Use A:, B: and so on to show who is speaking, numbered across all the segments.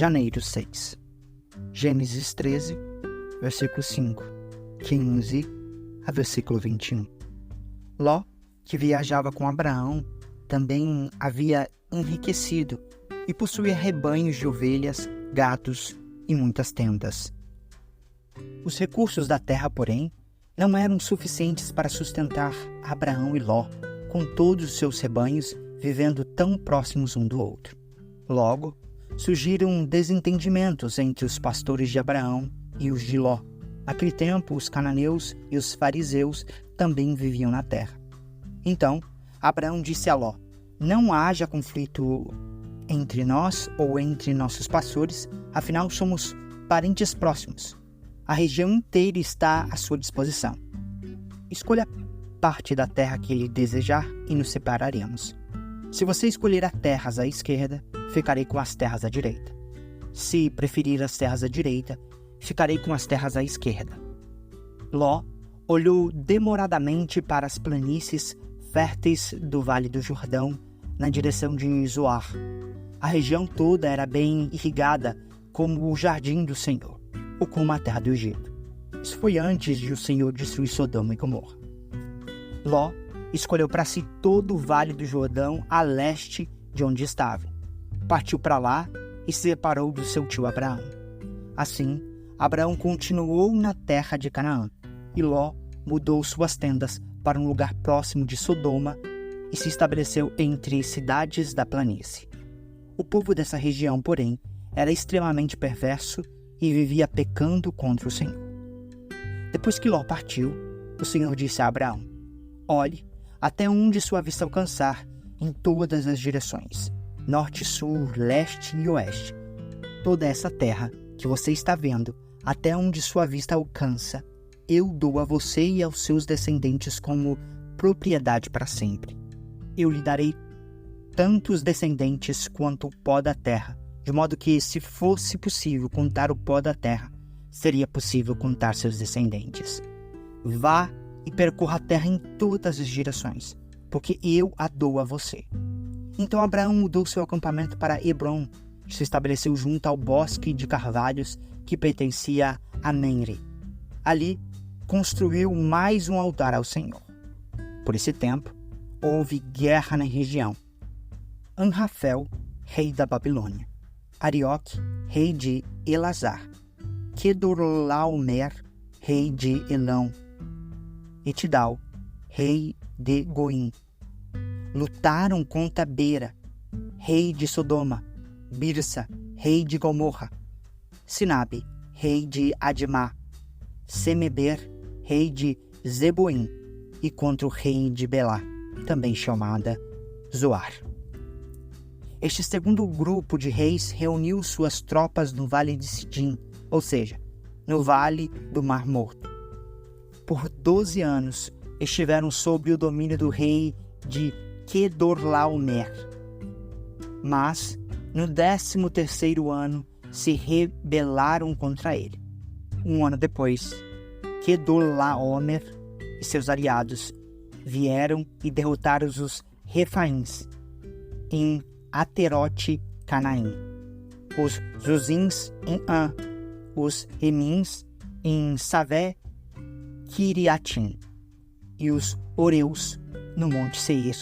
A: Janeiro 6. Gênesis 13, versículo 5, 15 a versículo 21. Ló, que viajava com Abraão, também havia enriquecido e possuía rebanhos de ovelhas, gatos e muitas tendas. Os recursos da terra, porém, não eram suficientes para sustentar Abraão e Ló, com todos os seus rebanhos vivendo tão próximos um do outro. Logo, surgiram desentendimentos entre os pastores de Abraão e os de Ló. Naquele tempo, os cananeus e os fariseus também viviam na terra. Então, Abraão disse a Ló: não haja conflito entre nós ou entre nossos pastores, afinal somos parentes próximos. A região inteira está à sua disposição. Escolha parte da terra que ele desejar e nos separaremos. Se você escolher as terras à esquerda, ficarei com as terras à direita. Se preferir as terras à direita, ficarei com as terras à esquerda. Ló olhou demoradamente para as planícies férteis do Vale do Jordão, na direção de Zoar. A região toda era bem irrigada, como o jardim do Senhor, ou como a terra do Egito. Isso foi antes de o Senhor destruir Sodoma e Gomorra. Ló escolheu para si todo o Vale do Jordão a leste de onde estava. Partiu para lá e se separou do seu tio Abraão. Assim, Abraão continuou na terra de Canaã, e Ló mudou suas tendas para um lugar próximo de Sodoma e se estabeleceu entre cidades da planície. O povo dessa região, porém, era extremamente perverso e vivia pecando contra o Senhor. Depois que Ló partiu, o Senhor disse a Abraão: olhe até onde sua vista alcançar, em todas as direções, norte, sul, leste e oeste. Toda essa terra que você está vendo, até onde sua vista alcança, eu dou a você e aos seus descendentes como propriedade para sempre. Eu lhe darei tantos descendentes quanto o pó da terra, de modo que, se fosse possível contar o pó da terra, seria possível contar seus descendentes. Vá e percorra a terra em todas as direções, porque eu a dou a você. Então Abraão mudou seu acampamento para Hebrom, e se estabeleceu junto ao bosque de carvalhos que pertencia a Menre. Ali, construiu mais um altar ao Senhor. Por esse tempo, houve guerra na região. Anrafel, rei da Babilônia; Arioque, rei de Elazar; Quedorlaomer, rei de Elão; e Tidal, rei de Goim, lutaram contra Bera, rei de Sodoma; Birsa, rei de Gomorra; Sinabe, rei de Admá; Semeber, rei de Zeboim, e contra o rei de Belá, também chamada Zoar. Este segundo grupo de reis reuniu suas tropas no Vale de Sidim, ou seja, no Vale do Mar Morto. Por 12 anos estiveram sob o domínio do rei de Quedorlaomer. Mas, no 13º ano, se rebelaram contra ele. Um ano depois, Quedorlaomer e seus aliados vieram e derrotaram os Refaíns em Aterote Canaim, os Zuzins em An, os Remins em Savé Kiriatim e os Oreus no Monte Seir,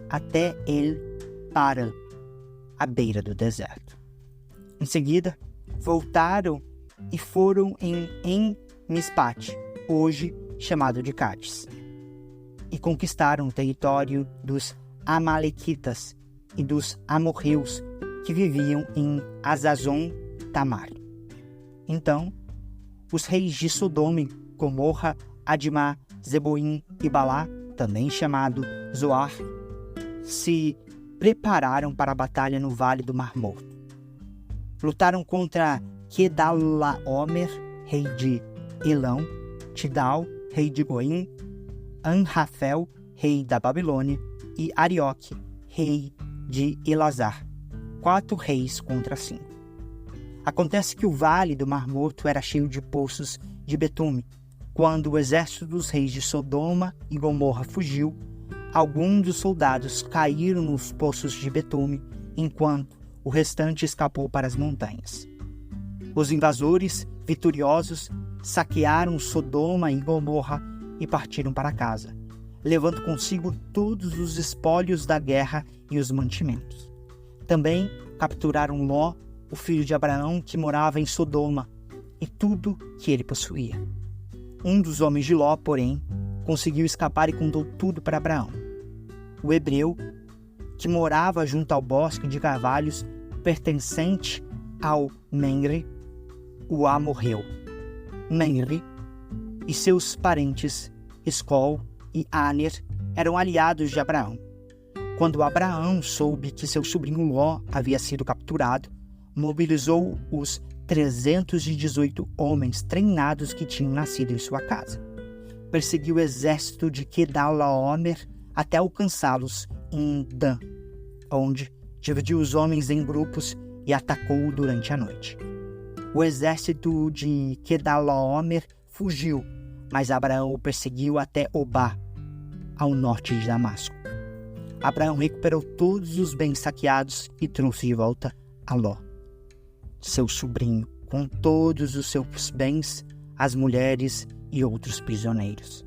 A: até El-Paran, à beira do deserto. Em seguida, voltaram e foram em Mispate, hoje chamado de Cádiz, e conquistaram o território dos Amalequitas e dos amorreus que viviam em Azazon Tamar. Então, os reis de Sodoma, Gomorra, Admá, Zeboim e Balá, também chamado Zoar, se prepararam para a batalha no Vale do Mar Morto. Lutaram contra Quedorlaomer, rei de Elão; Tidal, rei de Goim; Anrafel, rei da Babilônia; e Arioque, rei de Elazar. 4 reis contra 5. Acontece que o Vale do Mar Morto era cheio de poços de betume. Quando o exército dos reis de Sodoma e Gomorra fugiu, alguns dos soldados caíram nos poços de betume, enquanto o restante escapou para as montanhas. Os invasores, vitoriosos, saquearam Sodoma e Gomorra e partiram para casa, levando consigo todos os espólios da guerra e os mantimentos. Também capturaram Ló, o filho de Abraão, que morava em Sodoma, e tudo que ele possuía. Um dos homens de Ló, porém, conseguiu escapar e contou tudo para Abraão. O hebreu, que morava junto ao bosque de carvalhos pertencente ao Menre, o amorreu. Menre e seus parentes, Escol e Aner, eram aliados de Abraão. Quando Abraão soube que seu sobrinho Ló havia sido capturado, mobilizou os 318 homens treinados que tinham nascido em sua casa. Perseguiu o exército de Quedorlaomer até alcançá-los em Dan, onde dividiu os homens em grupos e atacou durante a noite. O exército de Quedorlaomer fugiu, mas Abraão o perseguiu até Obá, ao norte de Damasco. Abraão recuperou todos os bens saqueados e trouxe de volta a Ló, seu sobrinho, com todos os seus bens, as mulheres e outros prisioneiros.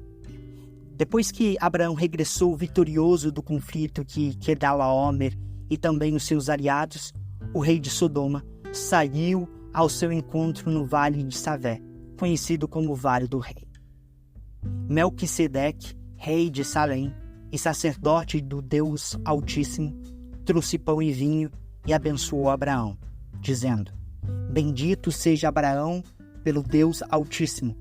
A: Depois que Abraão regressou vitorioso do conflito que Quedorlaomer e também os seus aliados, o rei de Sodoma saiu ao seu encontro no vale de Savé, conhecido como Vale do Rei. Melquisedeque, rei de Salém e sacerdote do Deus Altíssimo, trouxe pão e vinho e abençoou Abraão, dizendo: Bendito seja Abraão pelo Deus Altíssimo,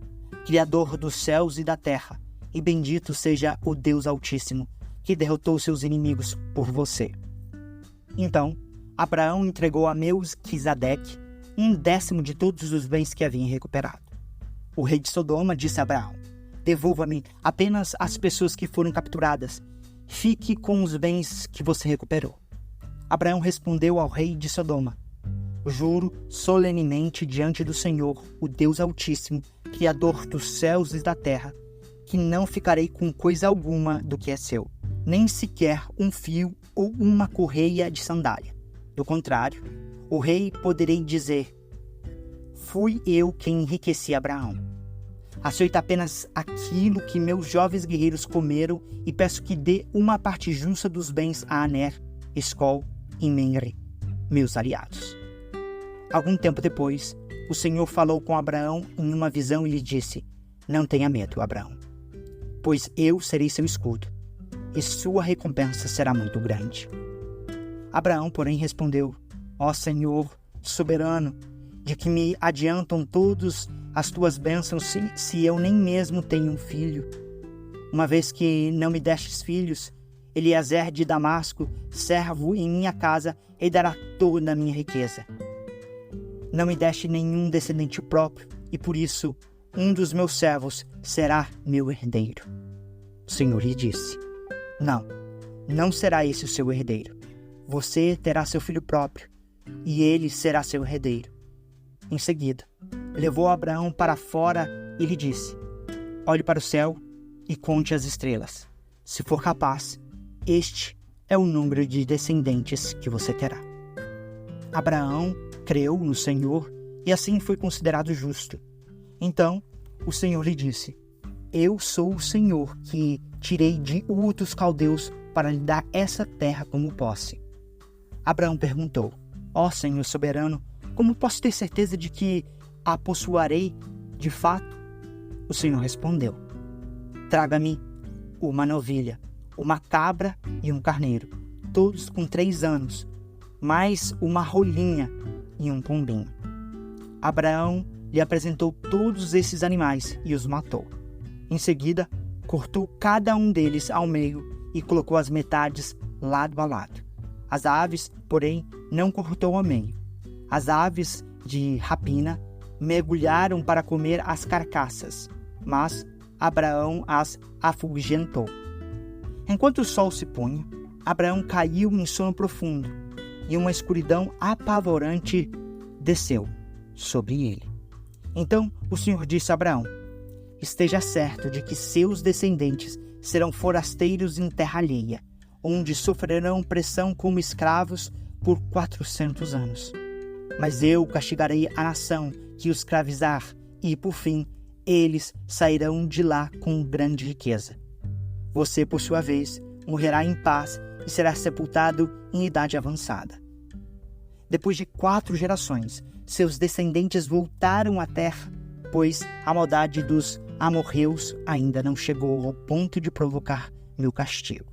A: Criador dos céus e da terra, e bendito seja o Deus Altíssimo, que derrotou seus inimigos por você. Então, Abraão entregou a Melquisedeque 1/10 de todos os bens que havia recuperado. O rei de Sodoma disse a Abraão: Devolva-me apenas as pessoas que foram capturadas. Fique com os bens que você recuperou. Abraão respondeu ao rei de Sodoma: Juro solenemente diante do Senhor, o Deus Altíssimo, Criador dos céus e da terra, que não ficarei com coisa alguma do que é seu, nem sequer um fio ou uma correia de sandália. Do contrário, o rei poderei dizer: Fui eu quem enriqueci Abraão. Aceito apenas aquilo que meus jovens guerreiros comeram e peço que dê uma parte justa dos bens a Aner, Escol e Menre, meus aliados. Algum tempo depois, o Senhor falou com Abraão em uma visão e lhe disse: Não tenha medo, Abraão, pois eu serei seu escudo, e sua recompensa será muito grande. Abraão, porém, respondeu: Ó Senhor, soberano, de que me adiantam todas as tuas bênçãos se eu nem mesmo tenho um filho? Uma vez que não me destes filhos, Eliezer de Damasco, servo em minha casa, herdará toda a minha riqueza. Não me deste nenhum descendente próprio, e por isso um dos meus servos será meu herdeiro. O Senhor lhe disse: Não será esse o seu herdeiro. Você terá seu filho próprio, e ele será seu herdeiro. Em seguida, levou Abraão para fora e lhe disse: Olhe para o céu e conte as estrelas. Se for capaz, este é o número de descendentes que você terá. Abraão creu no Senhor e assim foi considerado justo. Então o Senhor lhe disse: Eu sou o Senhor que tirei de Ur dos Caldeus para lhe dar essa terra como posse. Abraão perguntou: Ó Senhor soberano, como posso ter certeza de que a possuarei de fato? O Senhor respondeu: Traga-me uma novilha, uma cabra e um carneiro, todos com 3 anos, mais uma rolinha e um pombinho. Abraão lhe apresentou todos esses animais e os matou. Em seguida, cortou cada um deles ao meio e colocou as metades lado a lado. As aves, porém, não cortou ao meio. As aves de rapina mergulharam para comer as carcaças, mas Abraão as afugentou. Enquanto o sol se punha, Abraão caiu em sono profundo, e uma escuridão apavorante desceu sobre ele. Então o Senhor disse a Abraão: Esteja certo de que seus descendentes serão forasteiros em terra alheia, onde sofrerão pressão como escravos por 400 anos. Mas eu castigarei a nação que os escravizar, e, por fim, eles sairão de lá com grande riqueza. Você, por sua vez, morrerá em paz e será sepultado em idade avançada. Depois de 4 gerações, seus descendentes voltaram à terra, pois a maldade dos amorreus ainda não chegou ao ponto de provocar meu castigo.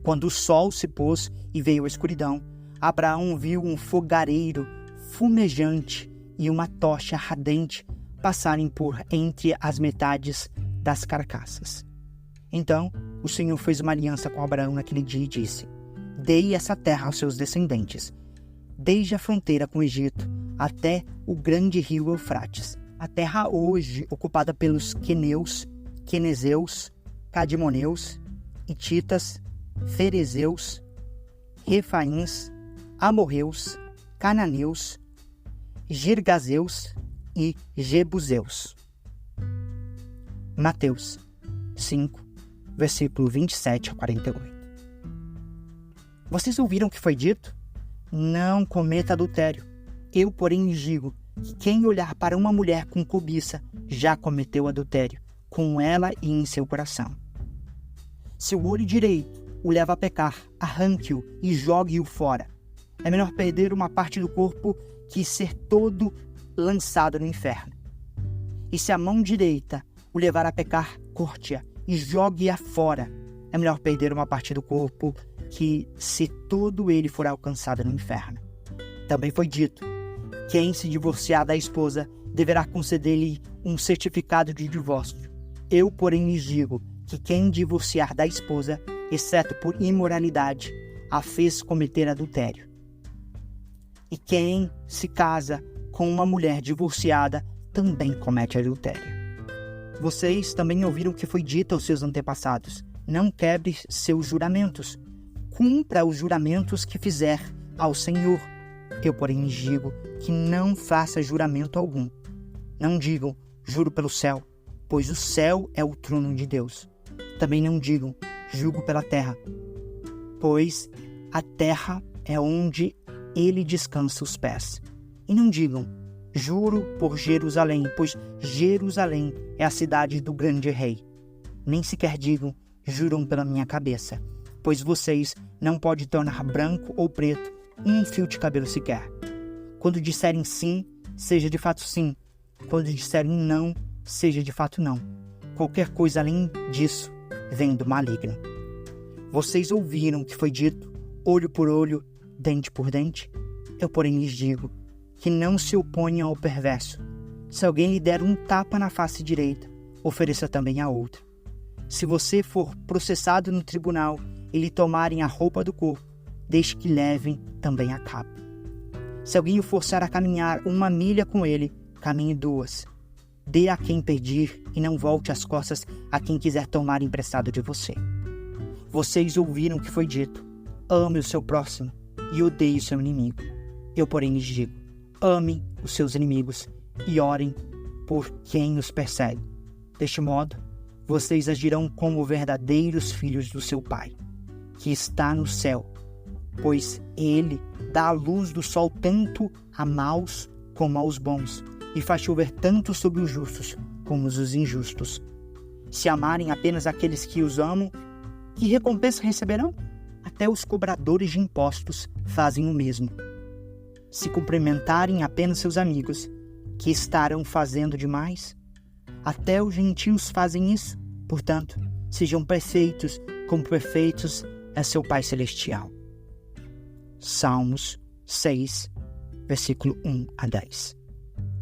A: Quando o sol se pôs e veio a escuridão, Abraão viu um fogareiro fumejante e uma tocha ardente passarem por entre as metades das carcaças. Então o Senhor fez uma aliança com Abraão naquele dia e disse: Dei essa terra aos seus descendentes, desde a fronteira com o Egito até o grande rio Eufrates. A terra hoje ocupada pelos queneus, quenezeus, cadmoneus, hititas, ferezeus, refaíns, amorreus, cananeus, girgazeus e jebuseus. Mateus 5, versículo 27 a 48. Vocês ouviram o que foi dito? Não cometa adultério. Eu, porém, lhes digo que quem olhar para uma mulher com cobiça já cometeu adultério com ela e em seu coração. Se o olho direito o leva a pecar, arranque-o e jogue-o fora. É melhor perder uma parte do corpo que ser todo lançado no inferno. E se a mão direita o levar a pecar, corte-a e jogue-a fora. É melhor perder uma parte do corpo que se todo ele for alcançado no inferno. Também foi dito: quem se divorciar da esposa deverá conceder-lhe um certificado de divórcio. Eu, porém, lhes digo que quem divorciar da esposa, exceto por imoralidade, a fez cometer adultério. E quem se casa com uma mulher divorciada também comete adultério. Vocês também ouviram o que foi dito aos seus antepassados: não quebre seus juramentos. Cumpra os juramentos que fizer ao Senhor. Eu, porém, lhes digo que não faça juramento algum. Não digam: juro pelo céu, pois o céu é o trono de Deus. Também não digam: juro pela terra, pois a terra é onde ele descansa os pés. E não digam: juro por Jerusalém, pois Jerusalém é a cidade do grande rei. Nem sequer digam: juram pela minha cabeça, pois vocês não podem tornar branco ou preto um fio de cabelo sequer. Quando disserem sim, seja de fato sim. Quando disserem não, seja de fato não. Qualquer coisa além disso vem do maligno. Vocês ouviram o que foi dito: olho por olho, dente por dente? Eu, porém, lhes digo que não se oponham ao perverso. Se alguém lhe der um tapa na face direita, ofereça também a outra. Se você for processado no tribunal e lhe tomarem a roupa do corpo, deixe que levem também a capa. Se alguém o forçar a caminhar 1 milha com ele, caminhe 2. Dê a quem pedir e não volte as costas a quem quiser tomar emprestado de você. Vocês ouviram o que foi dito: ame o seu próximo e odeie o seu inimigo. Eu, porém, lhes digo: amem os seus inimigos e orem por quem os persegue. Deste modo, vocês agirão como verdadeiros filhos do seu Pai, que está no céu, pois ele dá a luz do sol tanto a maus como aos bons, e faz chover tanto sobre os justos como os injustos. Se amarem apenas aqueles que os amam, que recompensa receberão? Até os cobradores de impostos fazem o mesmo. Se cumprimentarem apenas seus amigos, que estarão fazendo demais? Até os gentios fazem isso. Portanto, sejam perfeitos como perfeitos é seu Pai Celestial. Salmos 6, versículo 1 a 10.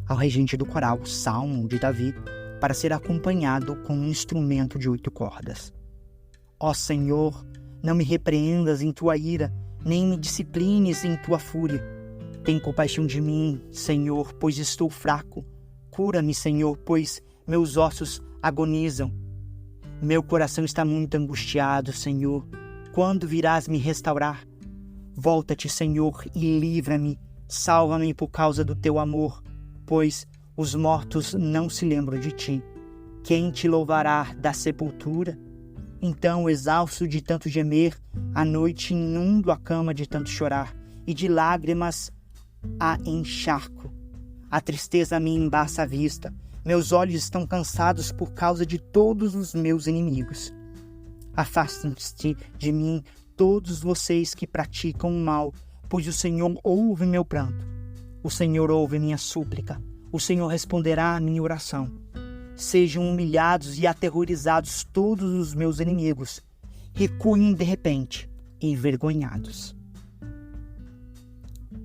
A: Ao regente do coral, Salmo de Davi, para ser acompanhado com um instrumento de 8 cordas. Ó Senhor, não me repreendas em tua ira, nem me disciplines em tua fúria. Tem compaixão de mim, Senhor, pois estou fraco. Cura-me, Senhor, pois meus ossos agonizam. Meu coração está muito angustiado, Senhor. Quando virás me restaurar? Volta-te, Senhor, e livra-me. Salva-me por causa do teu amor, pois os mortos não se lembram de ti. Quem te louvará da sepultura? Então, exausto de tanto gemer, à noite inundo a cama de tanto chorar, e de lágrimas a encharco. A tristeza me embaça a vista. Meus olhos estão cansados por causa de todos os meus inimigos. Afastem-se de mim todos vocês que praticam o mal, pois o Senhor ouve meu pranto. O Senhor ouve minha súplica. O Senhor responderá à minha oração. Sejam humilhados e aterrorizados todos os meus inimigos. Recuem de repente, envergonhados.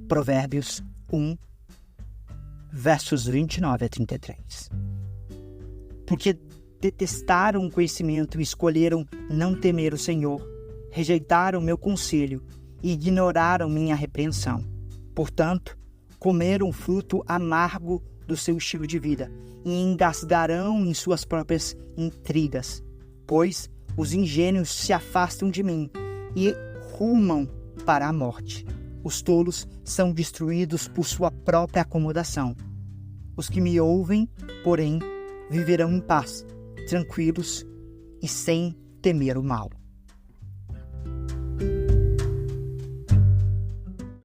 A: Provérbios 1, versos 29 a 33. Porque detestaram o conhecimento e escolheram não temer o Senhor, rejeitaram meu conselho e ignoraram minha repreensão. Portanto, comeram o fruto amargo do seu estilo de vida e engasgarão em suas próprias intrigas, pois os ingênuos se afastam de mim e rumam para a morte. Os tolos são destruídos por sua própria acomodação. Os que me ouvem, porém, viverão em paz, tranquilos e sem temer o mal.